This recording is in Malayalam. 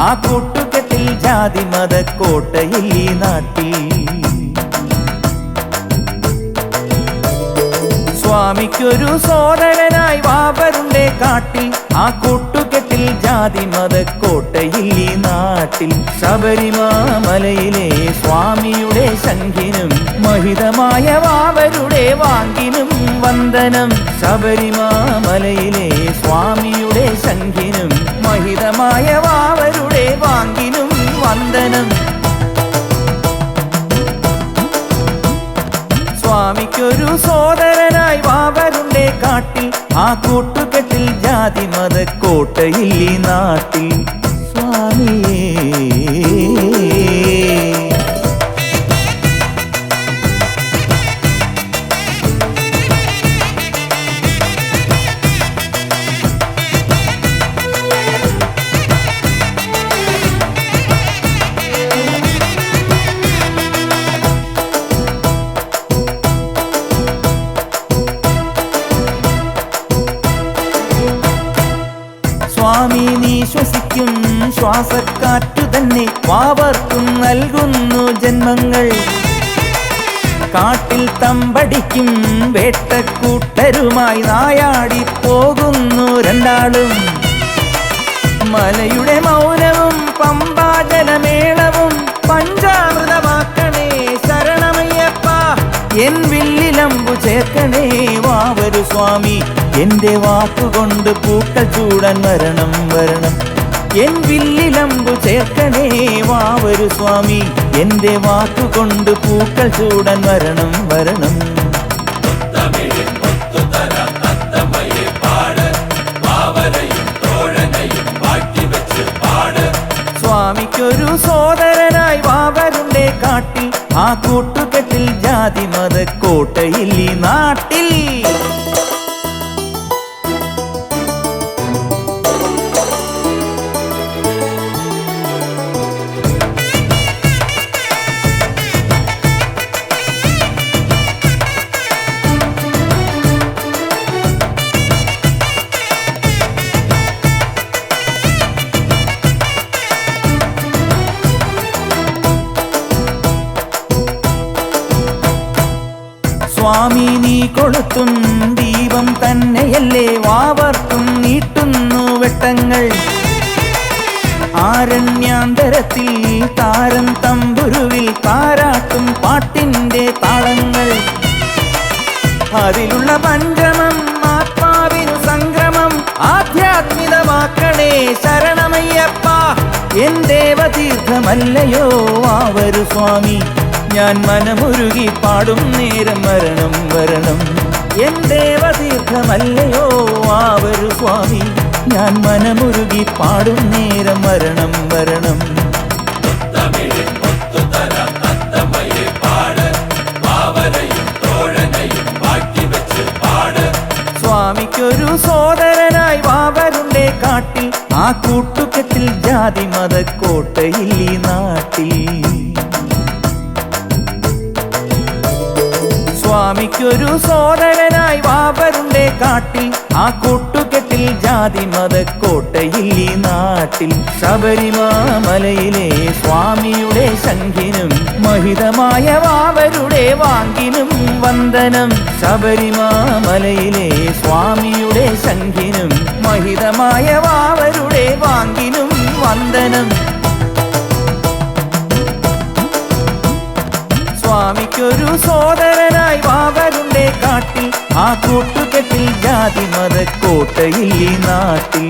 ആ കൂട്ടുകെട്ടിൽ ജാതി മത കോട്ടയിൽ ഈ നാട്ടിൽ. സ്വാമിക്കൊരു സോദരനായി വാവരുണ്ടേ കാട്ടിൽ, ആ കൂട്ടുകെട്ടിൽ ജാതി മത കോട്ടയിൽ ഈ നാട്ടിൽ. ശബരിമലയിലെ സ്വാമിയുടെ ശംഖിനും മഹിതമായ വാവരുടെ വാങ്കിനും വന്ദനം. ശബരിമലയിലെ സ്വാമിയുടെ ശംഖിനും മഹിതമായ വാവരുടെ വാങ്കിനും വന്ദനം. സ്വാമിക്കൊരു സോദരനായി വാവരുണ്ടേ കാട്ടിൽ, ആ കൂട്ടുകെട്ടിൽ ജാതി മത കോട്ടയിൽ ഈ നാട്ടിൽ. സ്വാമിയേ സ്വാമി നീ ശ്വസിക്കും ശ്വാസക്കാറ്റു തന്നെ വാവർക്കും നൽകുന്നു ജന്മങ്ങൾ. കാട്ടിൽ തമ്പടിക്കും വേട്ടക്കൂട്ടരുമായി നായാടി പോകുന്നു രണ്ടാളും. മലയുടെ മൗനവും പമ്പാജലമേളവും പഞ്ചാമൃതമാക്കണേ ശരണമയ്യപ്പ. എൻ വില്ലിലമ്പു ചേർക്കണേ വാവരു സ്വാമി, എന്റെ വാക്കുകൊണ്ട് പൂക്കൾ ചൂടാൻ വരണം വരണം. എൻ വില്ലിലമ്പു ചേർക്കണേ വാവരു സ്വാമി, എന്റെ വാക്കുകൊണ്ട് പൂക്കൾ ചൂടാൻ വരണം വരണം. സ്വാമിക്കൊരു സോദരനായി വാവരുണ്ടേ കാട്ടിൽ, ആ കൂട്ടുകെട്ടിൽ ജാതി മത കോട്ടയിൽ ഈ നാട്ടിൽ. സ്വാമി നീ കൊളുത്തും ദീപം തന്നെയല്ലേ വാവർക്കും നീട്ടുന്നു വെട്ടങ്ങൾ. ആരണ്യാന്തരത്തിൽ താരം തമ്പുരുവിൽ താരാട്ടും പാട്ടിൻ്റെ താളങ്ങൾ. അതിലുള്ള പഞ്ചമം ആത്മാവിനു സംക്രമം ആധ്യാത്മികമാക്കണേ ശരണമയ്യപ്പ. എൻ ദേവതീർത്ഥമല്ലയോ വാവരു സ്വാമി, ഞാൻ മനമുരുകി പാടും നേരം വരണം വരണം. എൻ ദേവതീർത്ഥമല്ലയോ വാവരു സ്വാമി, ഞാൻ മനമുരുകി പാടും നേരം വരണം വരണം. സ്വാമിക്കൊരു സോദരനായി വാവരുണ്ടേ കാട്ടിൽ, ആ കൂട്ടുകെട്ടിൽ ജാതി മത കോട്ടയിൽ ഈ നാട്ടിൽ. സ്വാമിക്കൊരു സോദരനായി വാവരുണ്ടേ കാട്ടിൽ, ആ കൂട്ടുകെട്ടിൽ ജാതി മത കോട്ടയിൽ ഈ നാട്ടിൽ. ശബരിമലയിലെ സ്വാമിയുടെ ശംഖിനും മഹിതമായ വാവരുടെ വാങ്കിനും വന്ദനം. ശബരിമലയിലെ സ്വാമിയുടെ ശംഖിനും മഹിതമായ വാവരുടെ വാങ്കിനും വന്ദനം. സ്വാമിക്കൊരു സോദരനായി വാവരുണ്ടേ കാട്ടിൽ, ആ കൂട്ടുകെട്ടിൽ ജാതി മത കോട്ടയിൽ ഈ നാട്ടിൽ.